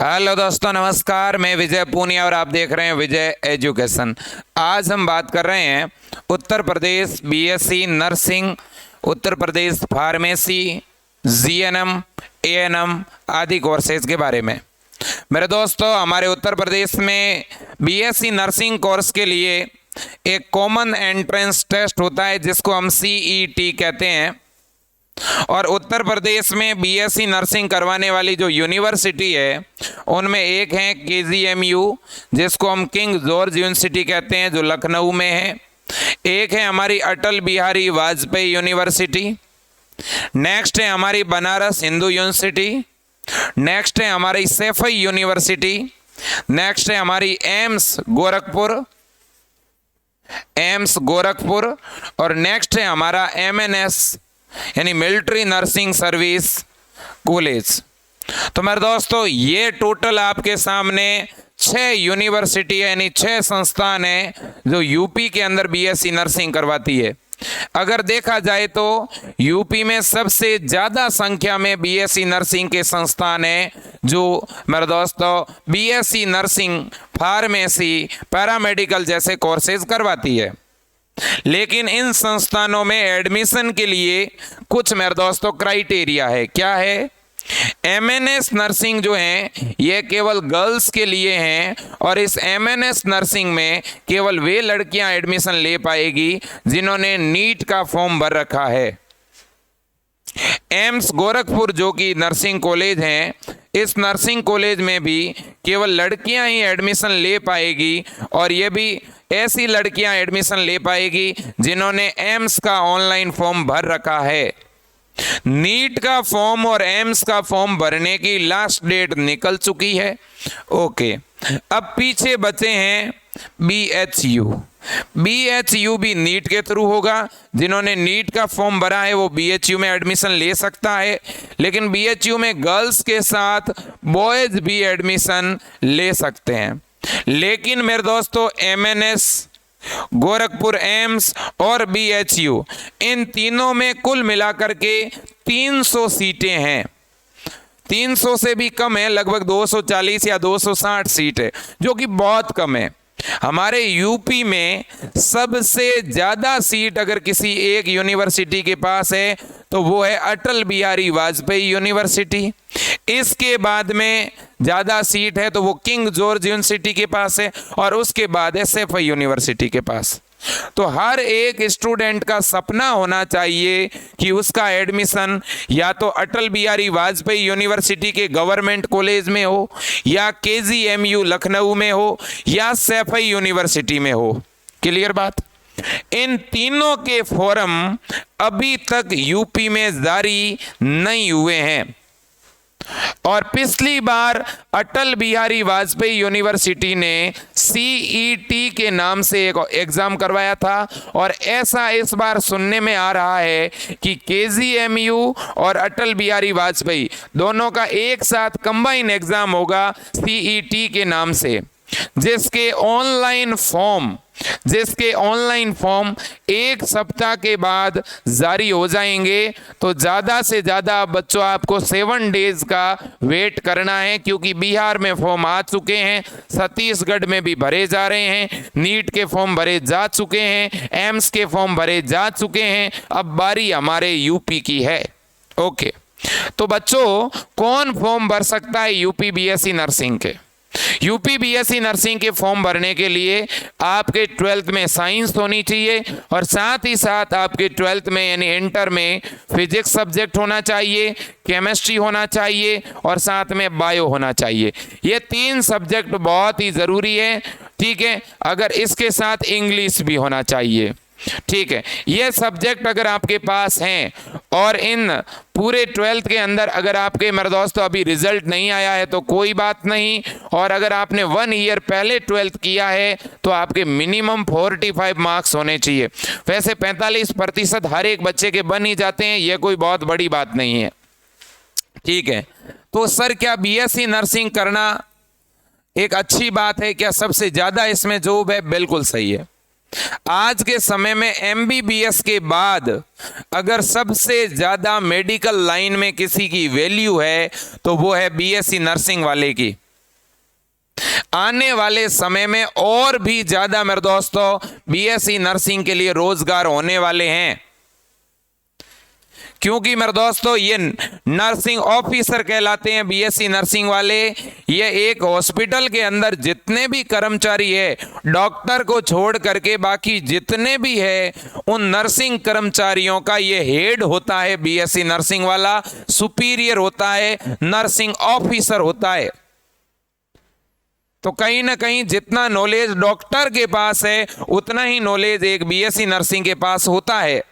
Hello दोस्तों, नमस्कार। मैं विजय पूनिया और आप देख रहे हैं विजय एजुकेशन। आज हम बात कर रहे हैं Uttar Pradesh BSc nursing, Uttar Pradesh pharmacy, GNM, ANM आदि कोर्सेज के बारे में। मेरे दोस्तों, हमारे उत्तर प्रदेश में बीएससी नर्सिंग कोर्स के लिए एक कॉमन एंट्रेंस टेस्ट होता है जिसको हम सीईटी कहते हैं। और उत्तर प्रदेश में बीएससी नर्सिंग करवाने वाली जो यूनिवर्सिटी है उनमें एक है केजीएमयू, जिसको हम किंग जॉर्ज यूनिवर्सिटी कहते हैं, जो लखनऊ में है। एक है हमारी अटल बिहारी वाजपेयी यूनिवर्सिटी। नेक्स्ट है हमारी बनारस हिंदू यूनिवर्सिटी। नेक्स्ट है हमारी सैफई यूनिवर्सिटी। नेक्स्ट है हमारी एम्स गोरखपुर। और नेक्स्ट है हमारा एमएनएस यानी मिलिट्री नर्सिंग सर्विस कॉलेज। तो मेरे दोस्तों, ये टोटल आपके सामने 6 यूनिवर्सिटी यानी 6 संस्थान है जो यूपी के अंदर बीएससी नर्सिंग करवाती है। अगर देखा जाए तो यूपी में सबसे ज़्यादा संख्या में बीएससी नर्सिंग के संस्थान है जो मेरे दोस्तों बीएससी नर्सिंग, फार्मेसी, पैरामेडिकल जैसे कोर्सेज करवाती है। लेकिन इन संस्थानों में एडमिशन के लिए कुछ मेरे दोस्तों क्राइटेरिया है। क्या है? एमएनएस नर्सिंग जो है ये केवल गर्ल्स के लिए हैं और इस एमएनएस नर्सिंग में केवल वे लड़कियां एडमिशन ले पाएगी जिन्होंने नीट का फॉर्म भर रखा है। एम्स गोरखपुर जो कि नर्सिंग कॉलेज है, इस नर्सिंग कॉलेज में भी केवल लड़कियां ही एडमिशन ले पाएगी और ये भी ऐसी लड़कियां एडमिशन ले पाएगी जिन्होंने एम्स का ऑनलाइन फॉर्म भर रखा है। नीट का फॉर्म और एम्स का फॉर्म भरने की लास्ट डेट निकल चुकी है। ओके, अब पीछे बचे हैं बीएचयू भी नीट के थ्रू होगा। जिन्होंने नीट का फॉर्म भरा है वो बीएचयू में एडमिशन ले सकता है, लेकिन बीएचयू में गर्ल्स के साथ बॉयज भी एडमिशन ले सकते हैं। लेकिन मेरे दोस्तों, एमएनएस, गोरखपुर एम्स और बीएचयू, इन तीनों में कुल मिलाकर के 300 सीटें हैं। 300 से भी कम है, लगभग 240 या 260 सीट है, जो कि बहुत कम है। हमारे यूपी में सबसे ज़्यादा सीट अगर किसी एक यूनिवर्सिटी के पास है तो वो है अटल बिहारी वाजपेयी यूनिवर्सिटी। इसके बाद में ज़्यादा सीट है तो वो किंग जॉर्ज यूनिवर्सिटी के पास है और उसके बाद है सैफई यूनिवर्सिटी के पास। तो हर एक स्टूडेंट का सपना होना चाहिए कि उसका एडमिशन या तो अटल बिहारी वाजपेयी यूनिवर्सिटी के गवर्नमेंट कॉलेज में हो, या केजीएमयू लखनऊ में हो, या सैफई यूनिवर्सिटी में हो। क्लियर बात? इन तीनों के फॉर्म अभी तक यूपी में जारी नहीं हुए हैं और पिछली बार अटल बिहारी वाजपेयी यूनिवर्सिटी ने सीईटी के नाम से एक एग्जाम करवाया था और ऐसा इस बार सुनने में आ रहा है कि केजीएमयू और अटल बिहारी वाजपेयी दोनों का एक साथ कंबाइन एग्जाम होगा सीईटी के नाम से, जिसके ऑनलाइन फॉर्म 1 सप्ताह के बाद जारी हो जाएंगे। तो ज़्यादा से ज़्यादा बच्चों आपको 7 डेज का वेट करना है, क्योंकि बिहार में फॉर्म आ चुके हैं, छत्तीसगढ़ में भी भरे जा रहे हैं, नीट के फॉर्म भरे जा चुके हैं, एम्स के फॉर्म भरे जा चुके हैं, अब बारी हमारे यूपी की है। ओके, तो बच्चों कौन फॉर्म भर सकता है यूपी बीएससी नर्सिंग के? यूपी बीएससी नर्सिंग के फॉर्म भरने के लिए आपके 12th में साइंस होनी चाहिए और साथ ही साथ आपके 12th में यानी इंटर में फिजिक्स सब्जेक्ट होना चाहिए, केमिस्ट्री होना चाहिए और साथ में बायो होना चाहिए। ये 3 सब्जेक्ट बहुत ही ज़रूरी है। ठीक है, अगर इसके साथ इंग्लिश भी होना चाहिए। ठीक है, ये सब्जेक्ट अगर आपके पास हैं और इन पूरे 12th के अंदर अगर आपके मेरे दोस्तों अभी रिजल्ट नहीं आया है तो कोई बात नहीं, और अगर आपने 1 ईयर पहले 12th किया है तो आपके मिनिमम 45 मार्क्स होने चाहिए। वैसे 45% हर एक बच्चे के बन ही जाते हैं, ये कोई बहुत बड़ी बात नहीं है। ठीक है, तो सर क्या बीएससी नर्सिंग करना एक अच्छी बात है? क्या सबसे ज़्यादा इसमें जॉब है? बिल्कुल सही है। आज के समय में एमबीबीएस के बाद अगर सबसे ज्यादा मेडिकल लाइन में किसी की वैल्यू है तो वो है बीएससी नर्सिंग वाले की। आने वाले समय में और भी ज्यादा मेरे दोस्तों बीएससी नर्सिंग के लिए रोजगार होने वाले हैं, क्योंकि मेरे दोस्तों ये नर्सिंग ऑफिसर कहलाते हैं बीएससी नर्सिंग वाले। ये एक हॉस्पिटल के अंदर जितने भी कर्मचारी है, डॉक्टर को छोड़ करके बाकी जितने भी है, उन नर्सिंग कर्मचारियों का ये हेड होता है बीएससी नर्सिंग वाला, सुपीरियर होता है, नर्सिंग ऑफिसर होता है। तो कहीं ना कहीं जितना नॉलेज डॉक्टर के पास है उतना ही नॉलेज एक बीएससी नर्सिंग के पास होता है।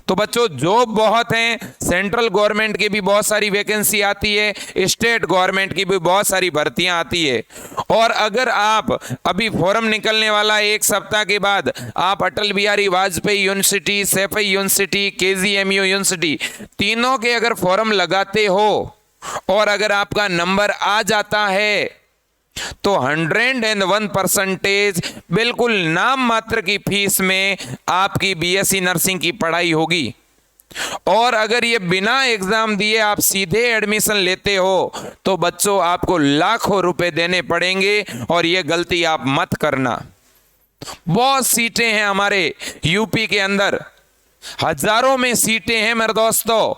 तो बच्चों जॉब बहुत हैं, सेंट्रल गवर्नमेंट की भी बहुत सारी वैकेंसी आती है, स्टेट गवर्नमेंट की भी बहुत सारी भर्तियां आती है। और अगर आप अभी फॉर्म निकलने वाला है, एक सप्ताह के बाद आप Atal Bihari Vajpayee university, Saifai university, KGMU university तीनों के अगर फॉर्म लगाते हो और अगर आपका नंबर आ जाता है तो 101% बिल्कुल नाम मात्र की फीस में आपकी बीएससी नर्सिंग की पढ़ाई होगी। और अगर ये बिना एग्जाम दिए आप सीधे एडमिशन लेते हो तो बच्चों आपको लाखों रुपए देने पड़ेंगे, और ये गलती आप मत करना। बहुत सीटें हैं हमारे यूपी के अंदर, हजारों में सीटें हैं मेरे दोस्तों,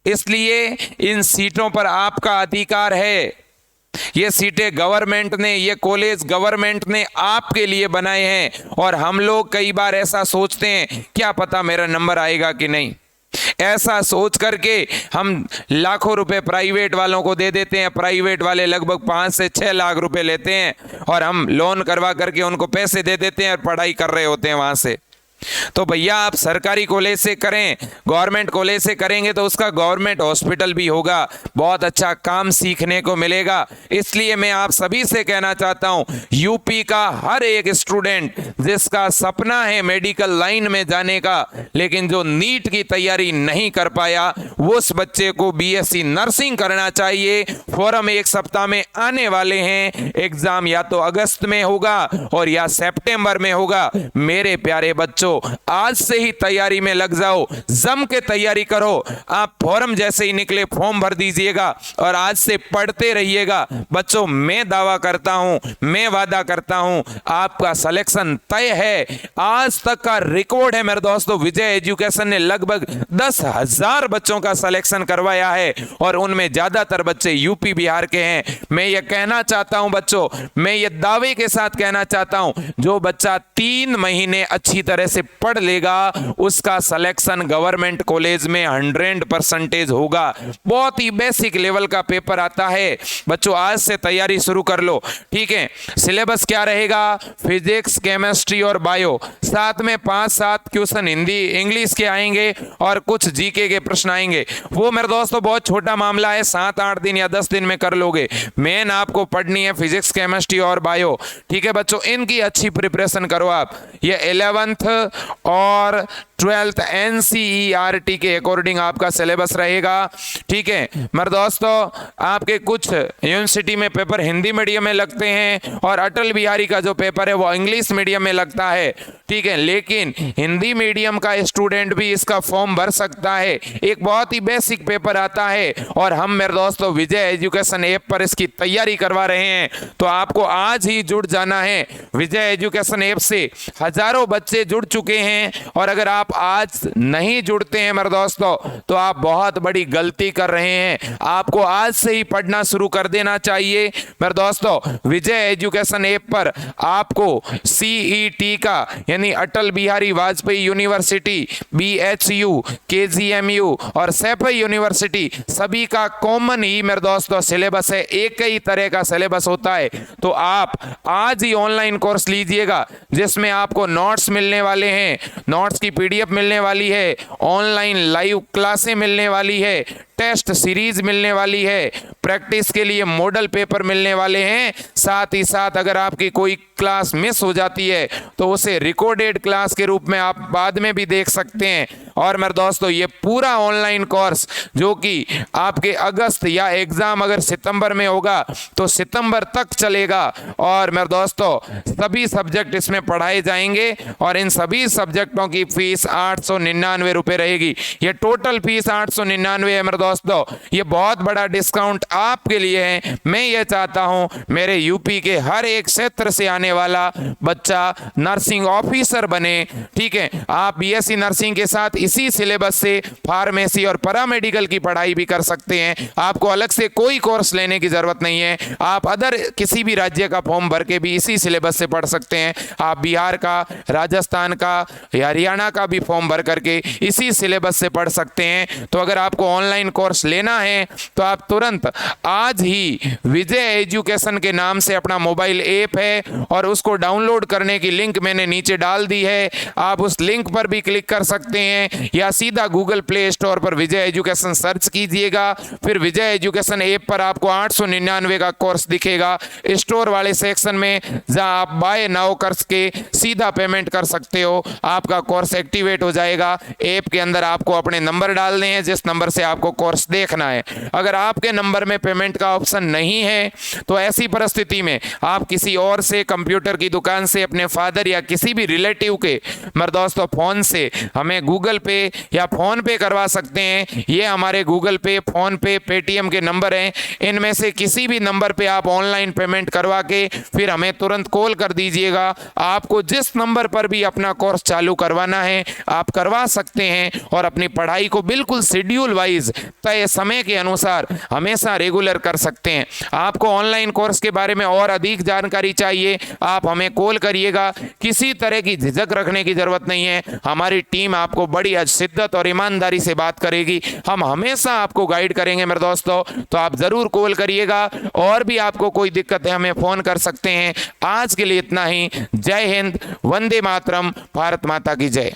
इसलिए इन सीटों पर आपका अधिकार है। ये सीटें गवर्नमेंट ने, ये कॉलेज गवर्नमेंट ने आपके लिए बनाए हैं। और हम लोग कई बार ऐसा सोचते हैं क्या पता मेरा नंबर आएगा कि नहीं, ऐसा सोच करके हम लाखों रुपए प्राइवेट वालों को दे देते हैं। प्राइवेट वाले लगभग 5 से 6 लाख रुपए लेते हैं और हम लोन करवा करके उनको पैसे दे देते हैं और पढ़ाई कर रहे होते हैं वहां से। तो भैया आप सरकारी कॉलेज से करें, गवर्नमेंट कॉलेज से करेंगे तो उसका गवर्नमेंट हॉस्पिटल भी होगा, बहुत अच्छा काम सीखने को मिलेगा। इसलिए मैं आप सभी से कहना चाहता हूं, यूपी का हर एक स्टूडेंट जिसका सपना है मेडिकल लाइन में जाने का, लेकिन जो नीट की तैयारी नहीं कर पाया, उस बच्चे को बीएससी नर्सिंग करना चाहिए। फॉर्म एक सप्ताह में आने वाले हैं, एग्जाम या तो अगस्त में होगा और या सितंबर में होगा। मेरे प्यारे बच्चों आज से ही तैयारी में लग जाओ, जम के तैयारी करो। आप फॉर्म जैसे ही निकले फॉर्म भर दीजिएगा और आज से पढ़ते रहिएगा। बच्चों मैं दावा करता हूं, मैं वादा करता हूं, आपका सिलेक्शन तय है। आज तक का रिकॉर्ड है मेरे दोस्तों, विजय एजुकेशन ने लगभग 10,000 बच्चों का सिलेक्शन करवाया है और उनमें ज्यादातर बच्चे यूपी बिहार के हैं। मैं ये कहना चाहता हूं बच्चों, मैं ये दावे के साथ कहना चाहता हूं, जो बच्चा 3 महीने अच्छी तरह से पढ़ लेगा उसका सिलेक्शन गवर्नमेंट कॉलेज में 100% होगा। बहुत ही बेसिक लेवल का पेपर आता है बच्चों, आज से तैयारी शुरू कर लो, ठीक है। सिलेबस क्या रहेगा? फिजिक्स, केमिस्ट्री और बायो, साथ में 5-7 क्वेश्चन हिंदी इंग्लिश के आएंगे और कुछ जीके के प्रश्न आएंगे। वो मेरे दोस्तों बहुत छोटा मामला है, 7-8 दिन या 10 दिन में कर लोगे। मेन आपको पढ़नी है फिजिक्स, केमिस्ट्री और बायो, ठीक है बच्चों। इनकी अच्छी प्रिपरेशन करो आप। ये 11th और 12th NCERT के अकॉर्डिंग आपका सिलेबस रहेगा, ठीक है मेरे दोस्तों। आपके कुछ यूनिवर्सिटी में पेपर हिंदी मीडियम में लगते हैं और अटल बिहारी का जो पेपर है वो इंग्लिश मीडियम में लगता है, ठीक है। लेकिन हिंदी मीडियम का स्टूडेंट भी इसका फॉर्म भर सकता है। एक बहुत ही बेसिक पेपर आता है और हम मेरे दोस्तों विजय एजुकेशन ऐप पर इसकी तैयारी करवा रहे हैं। तो आपको आज ही जुड़ जाना है विजय एजुकेशन ऐप से। हजारों बच्चे जुड़ चुके हैं और अगर आप आज नहीं जुड़ते हैं मेरे दोस्तों तो आप बहुत बड़ी गलती कर रहे हैं। आपको आज से ही पढ़ना शुरू कर देना चाहिए मेरे दोस्तों। विजय एजुकेशन ऐप पर आपको CET का यानी Atal Bihari Vajpayee university, BHU, KGMU और सैफई यूनिवर्सिटी सभी का कॉमन ही मेरे दोस्तों सिलेबस है, एक ही तरह का सिलेबस होता है। तो आप आज ही ऑनलाइन कोर्स लीजिएगा जिसमें आपको नोट्स मिलने वाले हैं, नोट्स की PDF मिलने वाली है, ऑनलाइन लाइव क्लासें मिलने वाली है, टेस्ट सीरीज मिलने वाली है, प्रैक्टिस के लिए मॉडल पेपर मिलने वाले हैं। साथ ही साथ अगर आपकी कोई क्लास मिस हो जाती है तो उसे रिकॉर्डेड क्लास के रूप में आप बाद में भी देख सकते हैं। और मेरे दोस्तों ये पूरा ऑनलाइन कोर्स जो कि आपके अगस्त या एग्जाम अगर सितंबर में होगा तो सितंबर तक चलेगा। और मेरे दोस्तों सभी सब्जेक्ट इसमें पढ़ाए जाएंगे और इन सभी सब्जेक्टों की फीस 899 रुपये रहेगी। ये टोटल फीस 899 है मेरे दोस्तों ये बहुत बड़ा डिस्काउंट आपके लिए है। मैं ये चाहता हूं मेरे यूपी के हर एक क्षेत्र से आने वाला बच्चा नर्सिंग ऑफिसर बने। ठीक है, आप बीएससी नर्सिंग के साथ इसी सिलेबस से फार्मेसी और पैरामेडिकल की पढ़ाई भी कर सकते हैं। आपको अलग से कोई कोर्स लेने की जरूरत नहीं है। आप अदर किसी भी राज्य का फॉर्म भर के भी इसी सिलेबस से पढ़ सकते हैं। आप बिहार का, राजस्थान का, हरियाणा का भी फॉर्म भर करके इसी सिलेबस से पढ़ सकते हैं। तो अगर आपको ऑनलाइन कोर्स लेना है तो आप तुरंत आज ही विजय एजुकेशन के नाम से अपना मोबाइल ऐप है और उसको डाउनलोड करने की लिंक मैंने नीचे डाल दी है। आप उस लिंक पर भी क्लिक कर सकते हैं या सीधा गूगल प्ले स्टोर पर विजय एजुकेशन सर्च कीजिएगा। फिर विजय एजुकेशन ऐप पर आपको 899 का कोर्स दिखेगा। स्टोर वाले सेक्शन में जहां आप बाय नाउ करके सीधा पेमेंट कर सकते हो, आपका कोर्स एक्टिवेट हो जाएगा। ऐप के अंदर आपको अपने नंबर डालने हैं जिस नंबर से आपको कोर्स देखना है। अगर आपके नंबर में पेमेंट का ऑप्शन नहीं है तो ऐसी परिस्थिति में आप किसी और से, कंप्यूटर की दुकान से, अपने फादर या किसी भी रिलेटिव के मेरे दोस्तों फोन से हमें गूगल पे या फोन पे करवा सकते हैं। ये हमारे गूगल पे, फोन पे, पेटीएम के नंबर हैं। इनमें से किसी भी नंबर पे आप ऑनलाइन पेमेंट करवा के फिर हमें तुरंत कॉल कर दीजिएगा। आपको जिस नंबर पर भी अपना कोर्स चालू करवाना है आप करवा सकते हैं और अपनी पढ़ाई को बिल्कुल शेड्यूल वाइज तय समय के अनुसार हमेशा रेगुलर कर सकते हैं। आपको ऑनलाइन कोर्स के बारे में और अधिक जानकारी चाहिए, आप हमें कॉल करिएगा। किसी तरह की झिझक रखने की जरूरत नहीं है। हमारी टीम आपको बड़ी शिद्दत और ईमानदारी से बात करेगी। हम हमेशा आपको गाइड करेंगे मेरे दोस्तों। तो आप जरूर कॉल करिएगा। और भी आपको कोई दिक्कत है हमें फोन कर सकते हैं। आज के लिए इतना ही। जय हिंद, वंदे मातरम, भारत माता की जय।